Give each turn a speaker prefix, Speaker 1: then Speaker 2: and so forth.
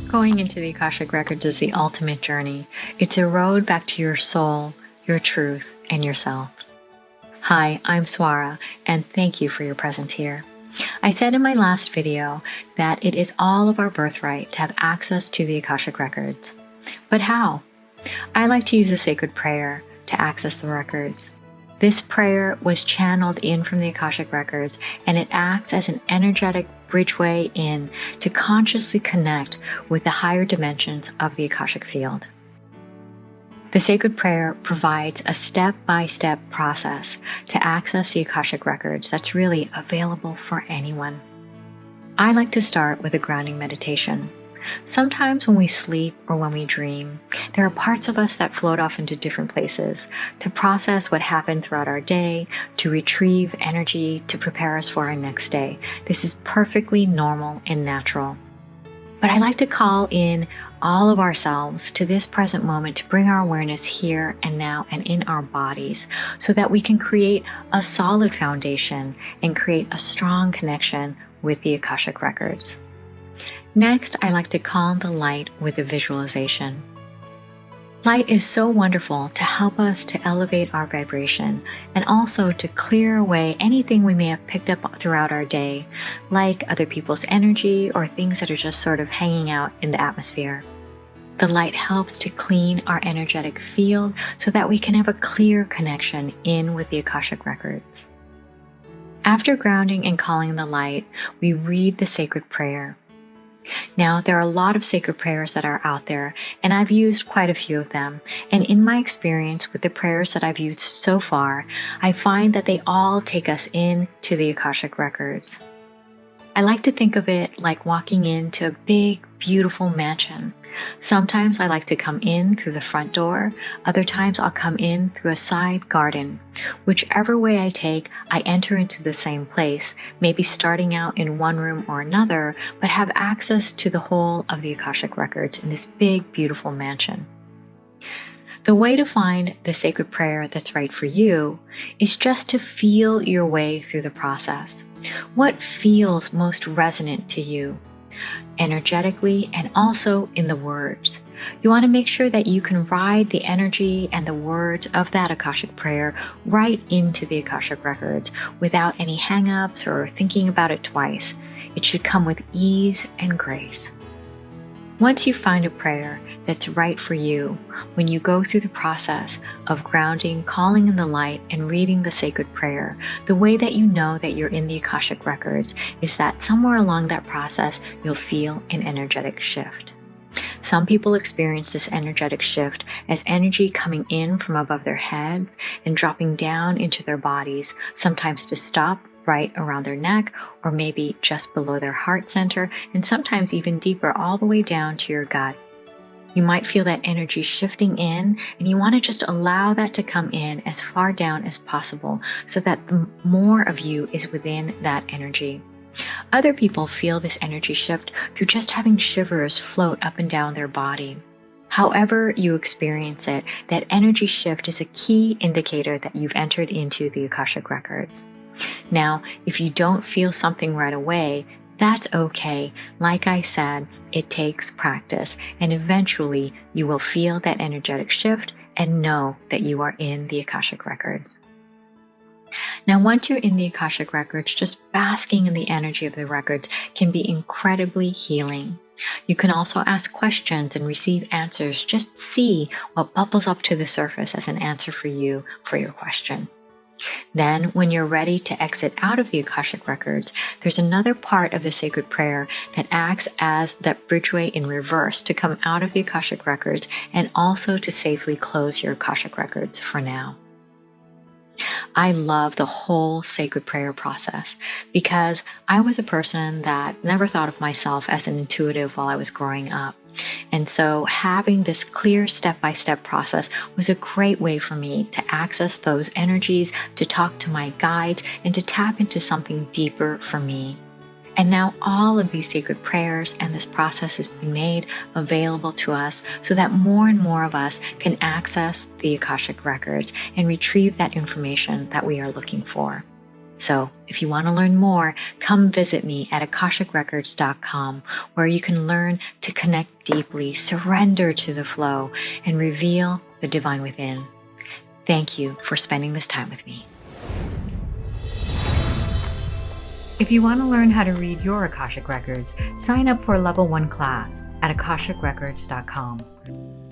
Speaker 1: Going into the Akashic Records is the ultimate journey. It's a road back to your soul, your truth, and yourself. Hi, I'm Swara, and thank you for your presence here. I said in my last video that it is all of our birthright to have access to the Akashic Records. But how? I like to use a sacred prayer to access the records. This prayer was channeled in from the Akashic Records, and it acts as an energetic bridgeway in to consciously connect with the higher dimensions of the Akashic field. The sacred prayer provides a step-by-step process to access the Akashic Records that's really available for anyone. I like to start with a grounding meditation. Sometimes when we sleep or when we dream, there are parts of us that float off into different places to process what happened throughout our day, to retrieve energy, to prepare us for our next day. This is perfectly normal and natural. But I like to call in all of ourselves to this present moment to bring our awareness here and now and in our bodies so that we can create a solid foundation and create a strong connection with the Akashic Records. Next, I like to calm the light with a visualization. Light is so wonderful to help us to elevate our vibration and also to clear away anything we may have picked up throughout our day, like other people's energy or things that are just sort of hanging out in the atmosphere. The light helps to clean our energetic field so that we can have a clear connection in with the Akashic Records. After grounding and calling the light, we read the sacred prayer. Now, there are a lot of sacred prayers that are out there, and I've used quite a few of them. And in my experience with the prayers that I've used so far, I find that they all take us into the Akashic Records. I like to think of it like walking into a big, beautiful mansion. Sometimes I like to come in through the front door. Other times I'll come in through a side garden. Whichever way I take, I enter into the same place, maybe starting out in one room or another, but have access to the whole of the Akashic Records in this big, beautiful mansion. The way to find the sacred prayer that's right for you is just to feel your way through the process. What feels most resonant to you, energetically and also in the words? You want to make sure that you can ride the energy and the words of that Akashic prayer right into the Akashic Records without any hang-ups or thinking about it twice. It should come with ease and grace. Once you find a prayer that's right for you, when you go through the process of grounding, calling in the light, and reading the sacred prayer, the way that you know that you're in the Akashic Records is that somewhere along that process, you'll feel an energetic shift. Some people experience this energetic shift as energy coming in from above their heads and dropping down into their bodies, sometimes to stop right around their neck, or maybe just below their heart center, and sometimes even deeper all the way down to your gut. You might feel that energy shifting in, and you want to just allow that to come in as far down as possible so that more of you is within that energy. Other people feel this energy shift through just having shivers float up and down their body. However you experience it, that energy shift is a key indicator that you've entered into the Akashic Records. Now, if you don't feel something right away, that's okay. Like I said, it takes practice, and eventually you will feel that energetic shift and know that you are in the Akashic Records. Now, once you're in the Akashic Records, just basking in the energy of the records can be incredibly healing. You can also ask questions and receive answers. Just see what bubbles up to the surface as an answer for you for your question. Then, when you're ready to exit out of the Akashic Records, there's another part of the sacred prayer that acts as that bridgeway in reverse to come out of the Akashic Records and also to safely close your Akashic Records for now. I love the whole sacred prayer process because I was a person that never thought of myself as an intuitive while I was growing up. And so having this clear step-by-step process was a great way for me to access those energies, to talk to my guides, and to tap into something deeper for me. And now all of these sacred prayers and this process has been made available to us so that more and more of us can access the Akashic Records and retrieve that information that we are looking for. So if you want to learn more, come visit me at akashicrecords.com, where you can learn to connect deeply, surrender to the flow, and reveal the divine within. Thank you for spending this time with me. If you want to learn how to read your Akashic Records, sign up for a Level 1 class at akashicrecords.com.